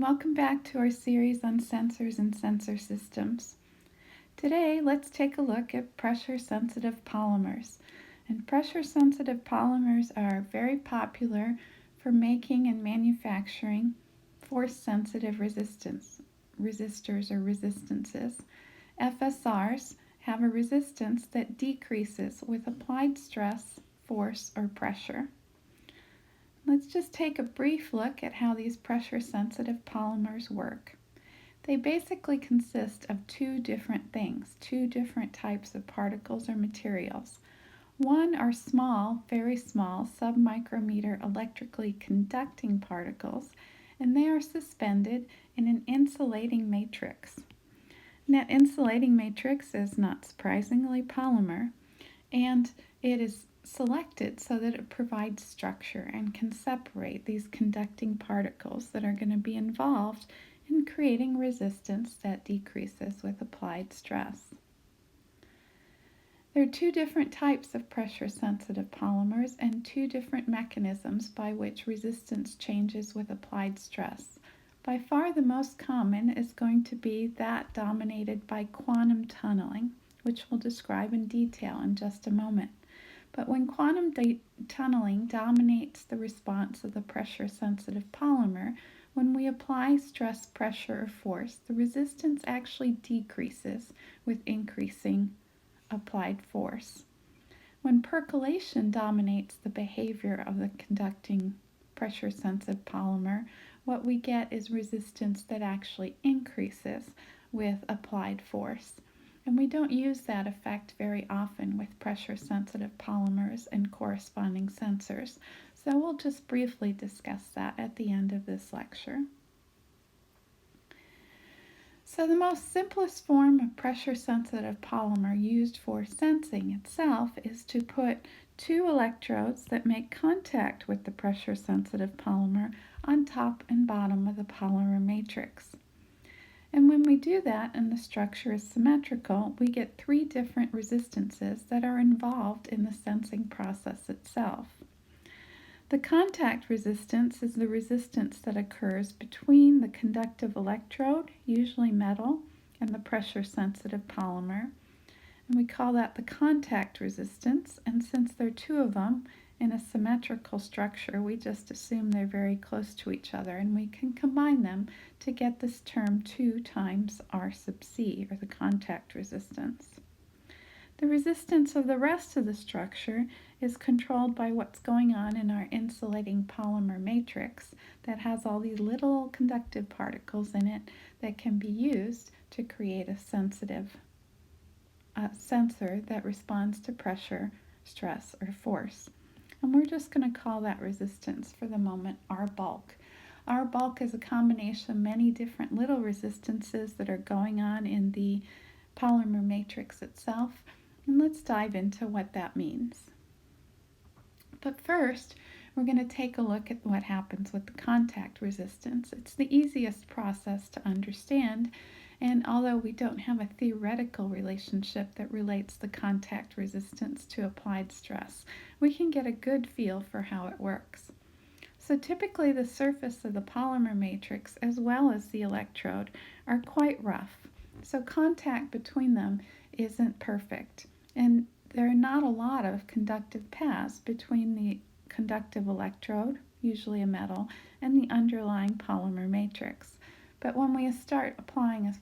and welcome back to our series on sensors and sensor systems. Today, let's take a look at pressure-sensitive polymers. And pressure-sensitive polymers are very popular for making and manufacturing force-sensitive resistors or resistances. FSRs have a resistance that decreases with applied stress, force, or pressure. Let's just take a brief look at how these pressure-sensitive polymers work. They basically consist of two different things, two different types of particles or materials. One are small, very small, sub-micrometer electrically conducting particles, and they are suspended in an insulating matrix. And that insulating matrix is not surprisingly polymer, and it is selected so that it provides structure and can separate these conducting particles that are going to be involved in creating resistance that decreases with applied stress. There are two different types of pressure-sensitive polymers and two different mechanisms by which resistance changes with applied stress. By far the most common is going to be that dominated by quantum tunneling, which we'll describe in detail in just a moment. But when quantum tunneling dominates the response of the pressure-sensitive polymer, when we apply stress, pressure, or force, the resistance actually decreases with increasing applied force. When percolation dominates the behavior of the conducting pressure-sensitive polymer, what we get is resistance that actually increases with applied force. And we don't use that effect very often with pressure-sensitive polymers and corresponding sensors, so we'll just briefly discuss that at the end of this lecture. So the most simplest form of pressure-sensitive polymer used for sensing itself is to put two electrodes that make contact with the pressure-sensitive polymer on top and bottom of the polymer matrix. And when we do that and the structure is symmetrical, we get three different resistances that are involved in the sensing process itself. The contact resistance is the resistance that occurs between the conductive electrode, usually metal, and the pressure-sensitive polymer. And we call that the contact resistance, and since there are two of them in a symmetrical structure, we just assume they're very close to each other, and we can combine them to get this term 2 times R sub C, or the contact resistance. The resistance of the rest of the structure is controlled by what's going on in our insulating polymer matrix that has all these little conductive particles in it that can be used to create a sensitive sensor that responds to pressure, stress, or force. And we're just going to call that resistance for the moment R bulk. R bulk is a combination of many different little resistances that are going on in the polymer matrix itself. And let's dive into what that means. But first, we're going to take a look at what happens with the contact resistance. It's the easiest process to understand, and although we don't have a theoretical relationship that relates the contact resistance to applied stress, we can get a good feel for how it works. So typically the surface of the polymer matrix as well as the electrode are quite rough, so contact between them isn't perfect, and there are not a lot of conductive paths between the conductive electrode, usually a metal, and the underlying polymer matrix. But when we start applying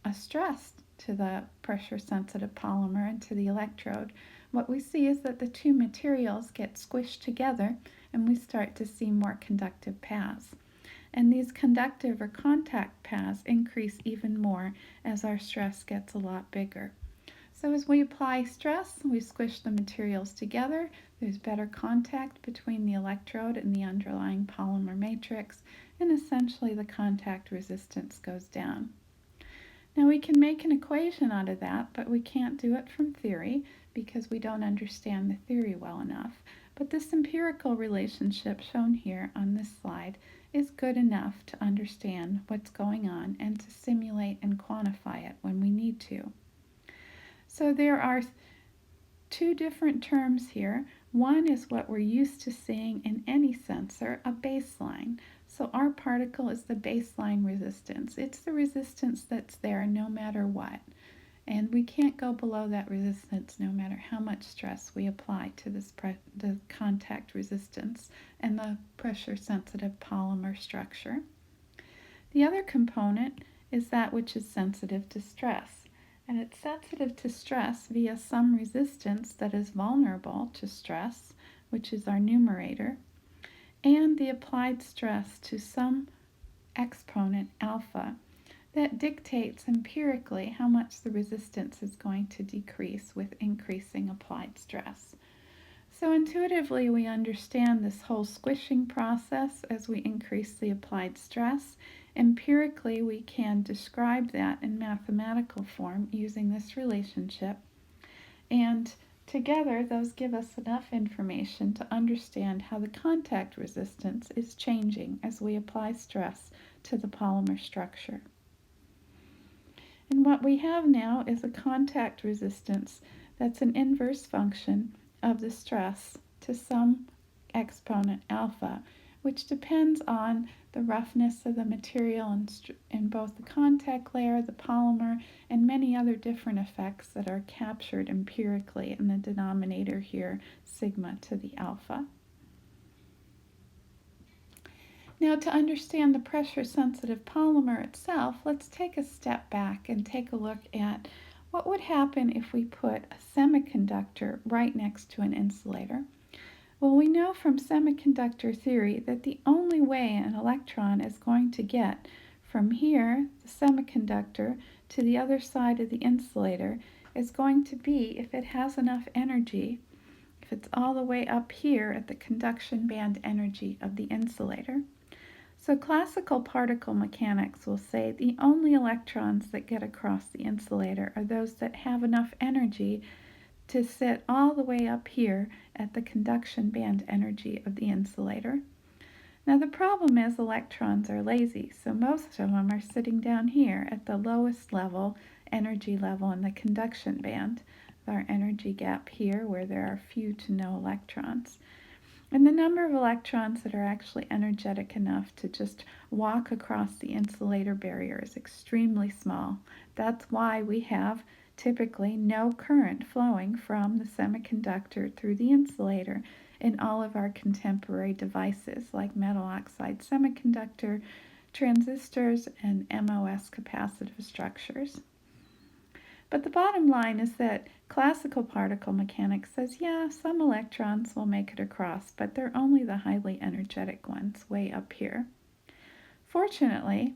a stress to the pressure-sensitive polymer and to the electrode, what we see is that the two materials get squished together and we start to see more conductive paths. And these conductive or contact paths increase even more as our stress gets a lot bigger. So as we apply stress, we squish the materials together, there's better contact between the electrode and the underlying polymer matrix, and essentially the contact resistance goes down. Now we can make an equation out of that, but we can't do it from theory because we don't understand the theory well enough. But this empirical relationship shown here on this slide is good enough to understand what's going on and to simulate and quantify it when we need to. So there are two different terms here. One is what we're used to seeing in any sensor, a baseline. So our particle is the baseline resistance. It's the resistance that's there no matter what. And we can't go below that resistance no matter how much stress we apply to the contact resistance and the pressure-sensitive polymer structure. The other component is that which is sensitive to stress. And it's sensitive to stress via some resistance that is vulnerable to stress, which is our numerator, and the applied stress to some exponent alpha that dictates empirically how much the resistance is going to decrease with increasing applied stress. So intuitively we understand this whole squishing process as we increase the applied stress. Empirically we can describe that in mathematical form using this relationship, and together those give us enough information to understand how the contact resistance is changing as we apply stress to the polymer structure. And what we have now is a contact resistance that's an inverse function of the stress to some exponent alpha, which depends on the roughness of the material in both the contact layer, the polymer, and many other different effects that are captured empirically in the denominator here, sigma to the alpha. Now, to understand the pressure-sensitive polymer itself, let's take a step back and take a look at what would happen if we put a semiconductor right next to an insulator. Well, we know from semiconductor theory that the only way an electron is going to get from here, the semiconductor, to the other side of the insulator is going to be if it has enough energy, if it's all the way up here at the conduction band energy of the insulator. So classical particle mechanics will say the only electrons that get across the insulator are those that have enough energy to sit all the way up here at the conduction band energy of the insulator. Now the problem is electrons are lazy, so most of them are sitting down here at the lowest level, energy level in the conduction band, our energy gap here where there are few to no electrons. And the number of electrons that are actually energetic enough to just walk across the insulator barrier is extremely small. That's why we have typically no current flowing from the semiconductor through the insulator in all of our contemporary devices like metal oxide semiconductor, transistors, and MOS capacitive structures. But the bottom line is that classical particle mechanics says, yeah, some electrons will make it across, but they're only the highly energetic ones way up here. Fortunately,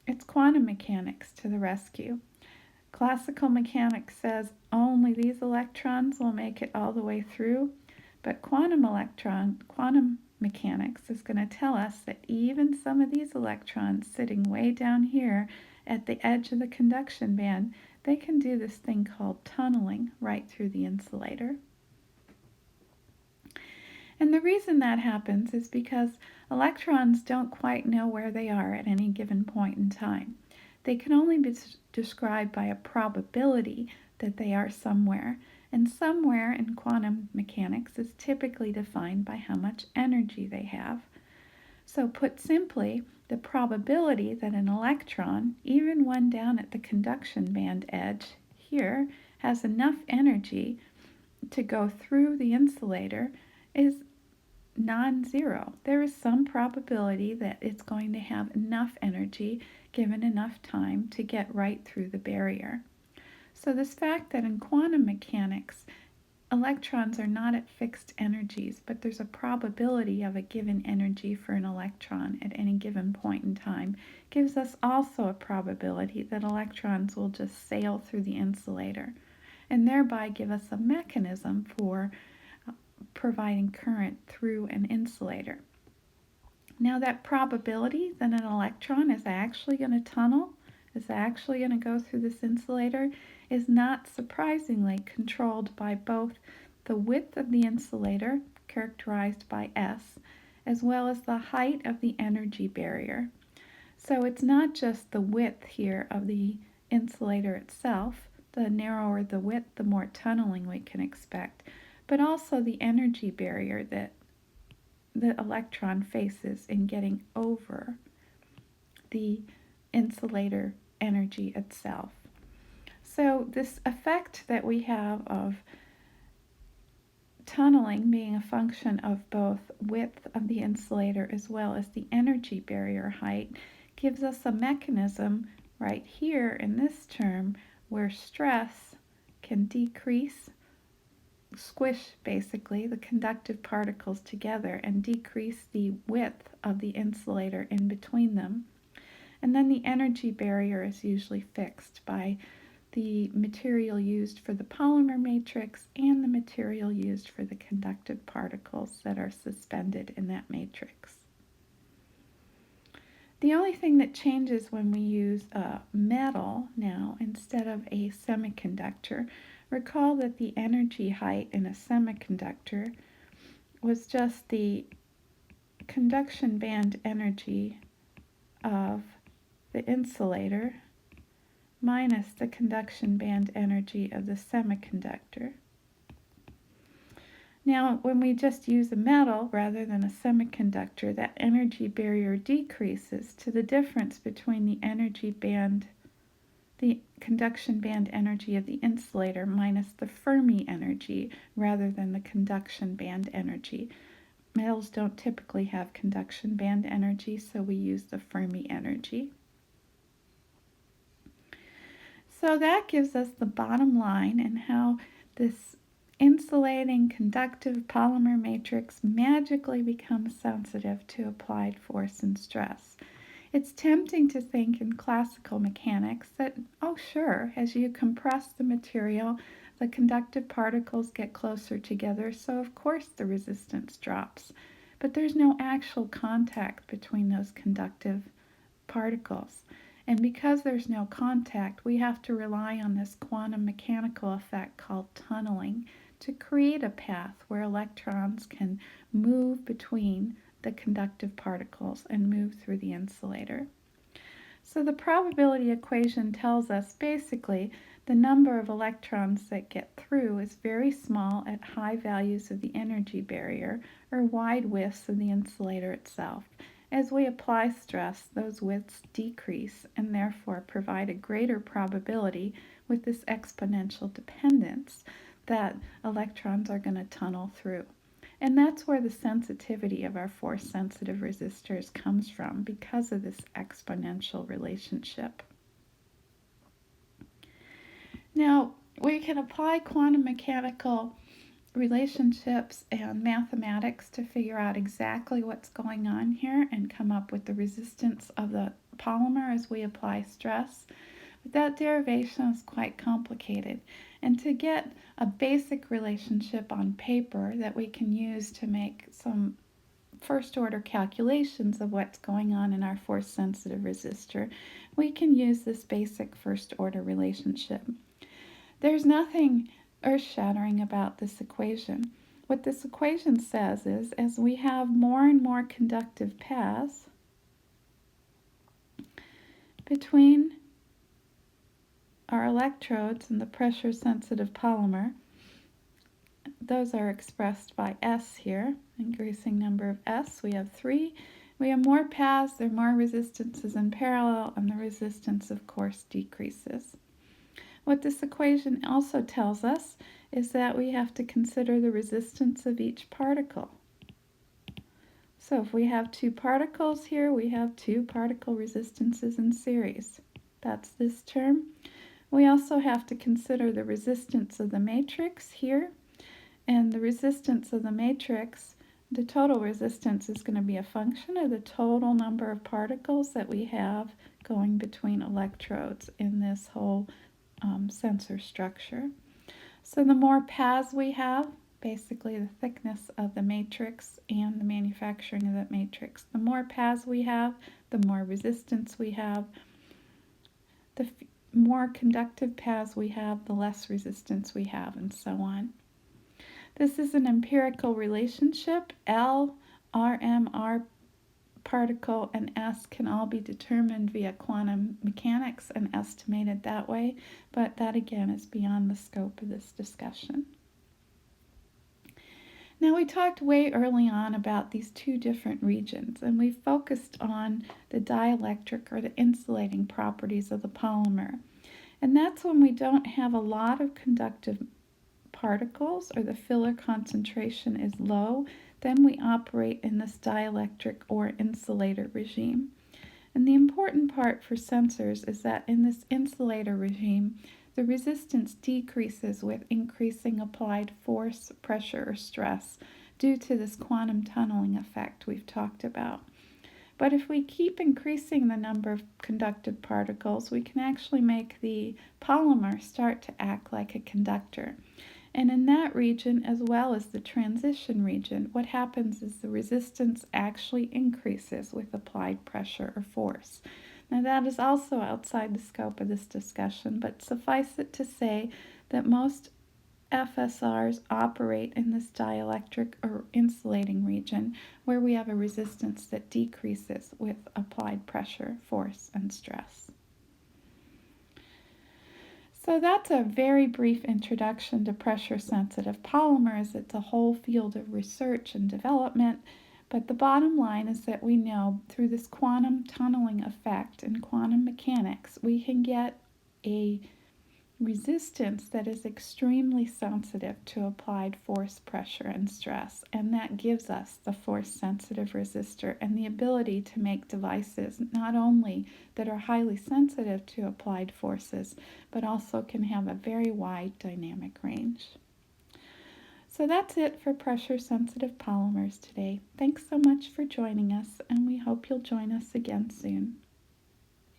it's quantum mechanics to the rescue. Classical mechanics says only these electrons will make it all the way through, but quantum mechanics is going to tell us that even some of these electrons sitting way down here at the edge of the conduction band, they can do this thing called tunneling right through the insulator. And the reason that happens is because electrons don't quite know where they are at any given point in time. They can only be described by a probability that they are somewhere, and somewhere in quantum mechanics is typically defined by how much energy they have. So put simply, the probability that an electron, even one down at the conduction band edge here, has enough energy to go through the insulator is non-zero. There is some probability that it's going to have enough energy given enough time to get right through the barrier. So this fact that in quantum mechanics electrons are not at fixed energies, but there's a probability of a given energy for an electron at any given point in time, gives us also a probability that electrons will just sail through the insulator, and thereby give us a mechanism for providing current through an insulator. Now that probability that an electron is actually going to tunnel, is actually going to go through this insulator, is not surprisingly controlled by both the width of the insulator, characterized by S, as well as the height of the energy barrier. So it's not just the width here of the insulator itself. The narrower the width, the more tunneling we can expect, but also the energy barrier that the electron faces in getting over the insulator energy itself. So this effect that we have of tunneling being a function of both width of the insulator as well as the energy barrier height gives us a mechanism right here in this term where stress can decrease, squish basically the conductive particles together and decrease the width of the insulator in between them. And then the energy barrier is usually fixed by the material used for the polymer matrix and the material used for the conductive particles that are suspended in that matrix. The only thing that changes when we use a metal now instead of a semiconductor, recall that the energy height in a semiconductor was just the conduction band energy of the insulator minus the conduction band energy of the semiconductor. Now, when we just use a metal rather than a semiconductor, that energy barrier decreases to the difference between the conduction band energy of the insulator minus the Fermi energy rather than the conduction band energy. Metals don't typically have conduction band energy, so we use the Fermi energy. So that gives us the bottom line and how this insulating conductive polymer matrix magically becomes sensitive to applied force and stress. It's tempting to think in classical mechanics that, oh sure, as you compress the material, the conductive particles get closer together, so of course the resistance drops. But there's no actual contact between those conductive particles. And because there's no contact, we have to rely on this quantum mechanical effect called tunneling to create a path where electrons can move between the conductive particles and move through the insulator. So the probability equation tells us basically the number of electrons that get through is very small at high values of the energy barrier or wide widths of the insulator itself. As we apply stress, those widths decrease and therefore provide a greater probability with this exponential dependence that electrons are going to tunnel through. And that's where the sensitivity of our force-sensitive resistors comes from because of this exponential relationship. Now, we can apply quantum mechanical relationships and mathematics to figure out exactly what's going on here and come up with the resistance of the polymer as we apply stress. But that derivation is quite complicated. And to get a basic relationship on paper that we can use to make some first order calculations of what's going on in our force sensitive resistor, we can use this basic first order relationship. There's nothing earth-shattering about this equation. What this equation says is, as we have more and more conductive paths between our electrodes and the pressure-sensitive polymer, those are expressed by S here, increasing number of S. We have 3. We have more paths, there are more resistances in parallel, and the resistance, of course, decreases. What this equation also tells us is that we have to consider the resistance of each particle. So if we have 2 particles here, we have 2 particle resistances in series. That's this term. We also have to consider the resistance of the matrix here. And the resistance of the matrix, the total resistance is going to be a function of the total number of particles that we have going between electrodes in this whole sensor structure. So the more paths we have, basically the thickness of the matrix and the manufacturing of that matrix, the more paths we have, the more resistance we have. The more conductive paths we have, the less resistance we have, and so on. This is an empirical relationship. L, R, M, R particle, and S can all be determined via quantum mechanics and estimated that way, but that again is beyond the scope of this discussion. Now, we talked way early on about these two different regions, and we focused on the dielectric or the insulating properties of the polymer. And that's when we don't have a lot of conductive particles or the filler concentration is low, then we operate in this dielectric or insulator regime. And the important part for sensors is that in this insulator regime, the resistance decreases with increasing applied force, pressure, or stress due to this quantum tunneling effect we've talked about. But if we keep increasing the number of conductive particles, we can actually make the polymer start to act like a conductor. And in that region, as well as the transition region, what happens is the resistance actually increases with applied pressure or force. Now, that is also outside the scope of this discussion, but suffice it to say that most FSRs operate in this dielectric or insulating region where we have a resistance that decreases with applied pressure, force, and stress. So that's a very brief introduction to pressure-sensitive polymers. It's a whole field of research and development, but the bottom line is that we know through this quantum tunneling effect in quantum mechanics, we can get a resistance that is extremely sensitive to applied force, pressure, and stress, and that gives us the force-sensitive resistor and the ability to make devices not only that are highly sensitive to applied forces, but also can have a very wide dynamic range. So that's it for pressure-sensitive polymers today. Thanks so much for joining us, and we hope you'll join us again soon.